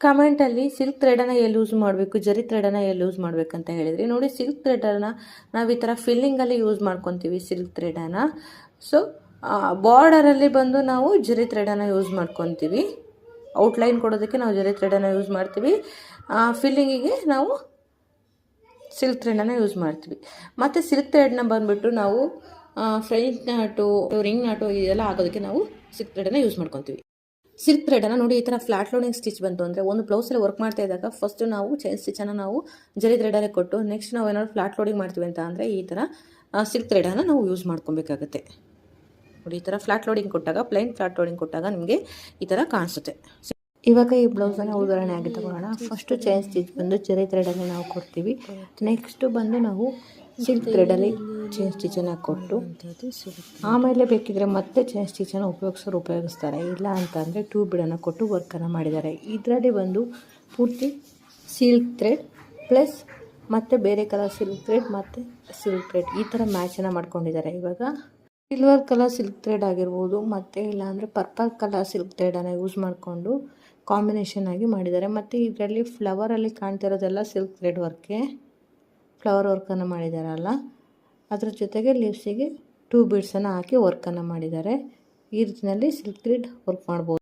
ಕಮೆಂಟಲ್ಲಿ ಸಿಲ್ಕ್ ಥ್ರೆಡನ್ನು ಎಲ್ಲಿ ಯೂಸ್ ಮಾಡಬೇಕು, ಜರಿ ಥ್ರೆಡನ್ನು ಎಲ್ಲಿ ಯೂಸ್ ಮಾಡಬೇಕಂತ ಹೇಳಿದ್ರಿ. ನೋಡಿ, ಸಿಲ್ಕ್ ಥ್ರೆಡನ್ನು ನಾವು ಈ ಥರ ಫಿಲ್ಲಿಂಗಲ್ಲಿ ಯೂಸ್ ಮಾಡ್ಕೊತೀವಿ ಸಿಲ್ಕ್ ಥ್ರೆಡನ್ನು. ಸೊ ಬಾರ್ಡರಲ್ಲಿ ಬಂದು ನಾವು ಜರಿ ಥ್ರೆಡನ್ನು ಯೂಸ್ ಮಾಡ್ಕೊತೀವಿ. ಔಟ್ಲೈನ್ ಕೊಡೋದಕ್ಕೆ ನಾವು ಜರಿ ಥ್ರೆಡನ್ನು ಯೂಸ್ ಮಾಡ್ತೀವಿ, ಫಿಲ್ಲಿಂಗಿಗೆ ನಾವು ಸಿಲ್ಕ್ ಥ್ರೆಡನ್ನು ಯೂಸ್ ಮಾಡ್ತೀವಿ. ಮತ್ತು ಸಿಲ್ಕ್ ಥ್ರೆಡ್ನ ಬಂದುಬಿಟ್ಟು ನಾವು ಫ್ರೆಂಚ್ ನಾಟು, ರಿಂಗ್ ನಾಟು ಇದೆಲ್ಲ ಆಗೋದಕ್ಕೆ ನಾವು ಸಿಲ್ಕ್ ಥ್ರೆಡನ್ನು ಯೂಸ್ ಮಾಡ್ಕೊತೀವಿ. ಸಿಲ್ಕ್ ಥ್ರೆಡನ್ನು ನೋಡಿ ಈ ಥರ ಫ್ಲಾಟ್ ಲೋಡಿಂಗ್ ಸ್ಟಿಚ್ ಬಂತು ಅಂದರೆ, ಒಂದು ಬ್ಲೌಸಲ್ಲಿ ವರ್ಕ್ ಮಾಡ್ತಾ ಇದ್ದಾಗ ಫಸ್ಟು ನಾವು ಚೈನ್ ಸ್ಟಿಚನ್ನು ನಾವು ಜರಿ ಥ್ರೆಡಲ್ಲೇ ಕೊಟ್ಟು, ನೆಕ್ಸ್ಟ್ ನಾವು ಏನಾದ್ರು ಫ್ಲಾಟ್ ಲೋಡಿಂಗ್ ಮಾಡ್ತೀವಿ ಅಂತ ಅಂದರೆ ಈ ಥರ ಸಿಲ್ಕ್ ಥ್ರೆಡನ್ನು ನಾವು ಯೂಸ್ ಮಾಡ್ಕೊಬೇಕಾಗುತ್ತೆ. ನೋಡಿ, ಈ ಥರ ಫ್ಲಾಟ್ ಲೋಡಿಂಗ್ ಕೊಟ್ಟಾಗ, ಪ್ಲೈನ್ ಫ್ಲಾಟ್ ಲೋಡಿಂಗ್ ಕೊಟ್ಟಾಗ ನಿಮಗೆ ಈ ಥರ ಕಾಣಿಸುತ್ತೆ. ಇವಾಗ ಈ ಬ್ಲೌಸನ್ನು ಉದಾಹರಣೆ ಆಗಿ ತಗೊಳ್ಳೋಣ. ಫಸ್ಟು ಚೈನ್ ಸ್ಟಿಚ್ ಬಂದು ಜರಿ ಥ್ರೆಡಲ್ಲಿ ನಾವು ಕೊಡ್ತೀವಿ. ನೆಕ್ಸ್ಟು ಬಂದು ನಾವು ಸಿಲ್ಕ್ ಥ್ರೆಡಲ್ಲಿ ಚೈನ್ ಸ್ಟಿಚನ್ನು ಕೊಟ್ಟು, ಆಮೇಲೆ ಬೇಕಿದ್ರೆ ಮತ್ತೆ ಚೈನ್ ಸ್ಟಿಚನ್ನು ಉಪಯೋಗಿಸ್ತಾರೆ. ಇಲ್ಲ ಅಂತಂದರೆ ಟೂ ಬಿಡನ್ನು ಕೊಟ್ಟು ವರ್ಕನ್ನು ಮಾಡಿದ್ದಾರೆ. ಇದರಲ್ಲಿ ಬಂದು ಪೂರ್ತಿ ಸಿಲ್ಕ್ ಥ್ರೆಡ್ ಪ್ಲಸ್ ಮತ್ತು ಬೇರೆ ಕಲರ್ ಸಿಲ್ಕ್ ಥ್ರೆಡ್ ಮತ್ತು ಸಿಲ್ಕ್ ಥ್ರೆಡ್ ಈ ಥರ ಮ್ಯಾಚನ್ನು ಮಾಡ್ಕೊಂಡಿದ್ದಾರೆ. ಇವಾಗ ಸಿಲ್ವರ್ ಕಲರ್ ಸಿಲ್ಕ್ ಥ್ರೆಡ್ ಆಗಿರ್ಬೋದು, ಮತ್ತು ಇಲ್ಲಾಂದರೆ ಪರ್ಪಲ್ ಕಲರ್ ಸಿಲ್ಕ್ ಥ್ರೆಡನ್ನು ಯೂಸ್ ಮಾಡಿಕೊಂಡು ಕಾಂಬಿನೇಷನ್ ಆಗಿ ಮಾಡಿದ್ದಾರೆ. ಮತ್ತು ಇದರಲ್ಲಿ ಫ್ಲವರಲ್ಲಿ ಕಾಣ್ತಿರೋದೆಲ್ಲ ಸಿಲ್ಕ್ ಥ್ರೆಡ್ ವರ್ಕೆ, ಫ್ಲವರ್ ವರ್ಕನ್ನು ಮಾಡಿದಾರಲ್ಲ, ಅದ್ರ ಜೊತೆಗೆ ಲೀವ್ಸಿಗೆ 2 ಬೀಡ್ಸನ್ನು ಹಾಕಿ ವರ್ಕನ್ನು ಮಾಡಿದ್ದಾರೆ. ಈ ರೀತಿಯಲ್ಲಿ ಸಿಲ್ಕ್ ಥ್ರೆಡ್ ವರ್ಕ್ ಮಾಡ್ಬೋದು.